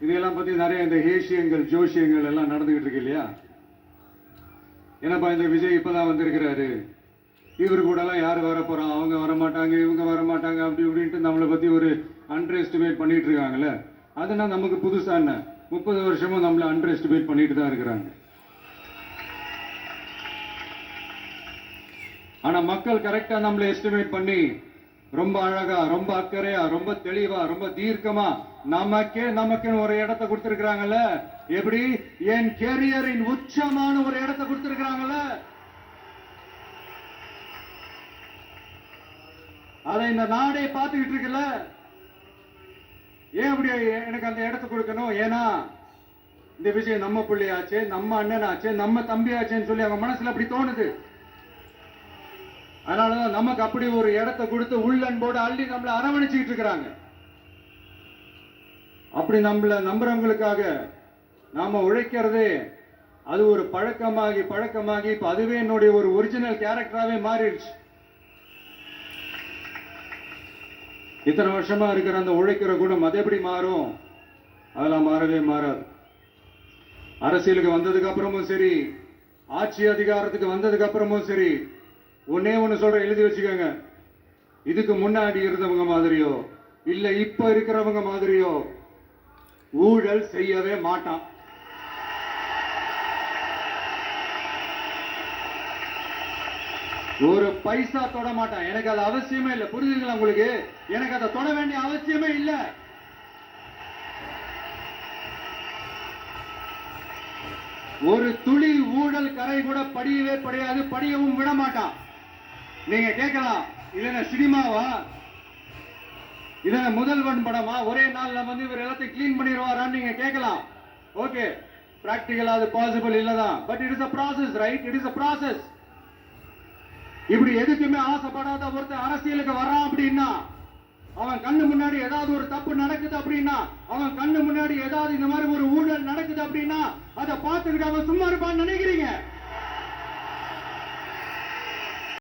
இதெல்லாம் பத்தி நிறைய இந்த ஹேஷியங்கள் ஜோஷியங்கள் எல்லாம் நடந்துகிட்டு இருக்கு இல்லையா? என்னப்பா இந்த விஜய் இப்பதான் வந்திருக்கிறாரு, இவர் கூட எல்லாம் யாரு வர போறான், அவங்க வர மாட்டாங்க, இவங்க வர மாட்டாங்க, அப்படி இப்படின்ட்டு நம்மளை பத்தி ஒரு அண்டர் எஸ்டிமேட் பண்ணிட்டு இருக்காங்கல்ல. அதெல்லாம் நமக்கு புதுசா என்ன? 30 வருஷமும் நம்மள அண்டர் எஸ்டிமேட் பண்ணிட்டு தான் இருக்கிறாங்க. ஆனா மக்கள் கரெக்டா நம்மள எஸ்டிமேட் பண்ணி ரொம்ப அழகா, ரொம்ப அக்கறையா, ரொம்ப தெளிவா, ரொம்ப தீர்க்கமா நமக்கு ஒரு இடத்தை கொடுத்திருக்கிறாங்கல்ல. எப்படி? என் கேரியரின் உச்சமான ஒரு இடத்தை கொடுத்திருக்கிறாங்கல்ல. அதை இந்த நாடே பார்த்துக்கிட்டு இருக்குல்ல. ஏன் அப்படி எனக்கு அந்த இடத்தை கொடுக்கணும்? ஏன்னா இந்த விஜய் நம்ம பிள்ளையாச்சு, நம்ம அண்ணனாச்சு, நம்ம தம்பியாச்சுன்னு சொல்லி அவங்க மனசுல அப்படி தோணுது. அதனாலதான் நமக்கு அப்படி ஒரு இடத்தை கொடுத்து உள்ளன்போடு அள்ளி நம்மளை அரவணைச்சுக்கிட்டு இருக்கிறாங்க. அப்படி நம்மள நம்புறவங்களுக்காக நாம உழைக்கிறதே அது ஒரு பழக்கமாகி இப்ப அதுவே என்னுடைய ஒரு ஒரிஜினல் கேரக்டராவே மாறிடுச்சு. இத்தனை வருஷமா இருக்கிற அந்த உழைக்கிற குணம் அது எப்படி மாறும்? அதெல்லாம் மாறவே மாறாது. அரசியலுக்கு வந்ததுக்கு அப்புறமும் சரி, ஆட்சி அதிகாரத்துக்கு வந்ததுக்கு அப்புறமும் சரி, ஒன்னே ஒண்ணு சொல்ற, எழுதி வச்சுக்கோங்க. இதுக்கு முன்னாடி இருந்தவங்க மாதிரியோ இல்ல இப்ப இருக்கிறவங்க மாதிரியோ ஊழல் செய்யவே மாட்டான். ஒரு பைசா தொட மாட்டான். எனக்கு அது அவசியமே இல்லை. புரியுதுங்களா உங்களுக்கு? எனக்கு அதை தொட வேண்டிய அவசியமே இல்லை. ஒரு துளி ஊழல் கரை கூட படியவே படியாது, படியவும் விட மாட்டான். நீங்க கேட்கலாம், இல்ல சினிமாவா, இல்ல முதல்வன் படமா, ஒரே நாள்ல வந்து இவர் எல்லாத்தையும் கிளீன் பண்ணிடுவாரான்னு நீங்க கேட்கலாம். ஓகே, பிராக்டிகலா அது பாசிபிள் இல்லதான். But it is a process, right? It is a process. இப்படி எதுக்குமே ஆசைப்படாத ஒருத்தர் அரசியலுக்கு வர்றான் அப்படின்னா, அவன் கண்ணு முன்னாடி ஏதாவது ஒரு தப்பு நடக்குது அப்படின்னா, அவன் கண்ணு முன்னாடி ஏதாவது இந்த மாதிரி ஒரு ஊழல் நடக்குது அப்படின்னா, அதை பார்த்துக்கிட்டு அவன் சும்மா இருப்பான்னு நினைக்கிறீங்க?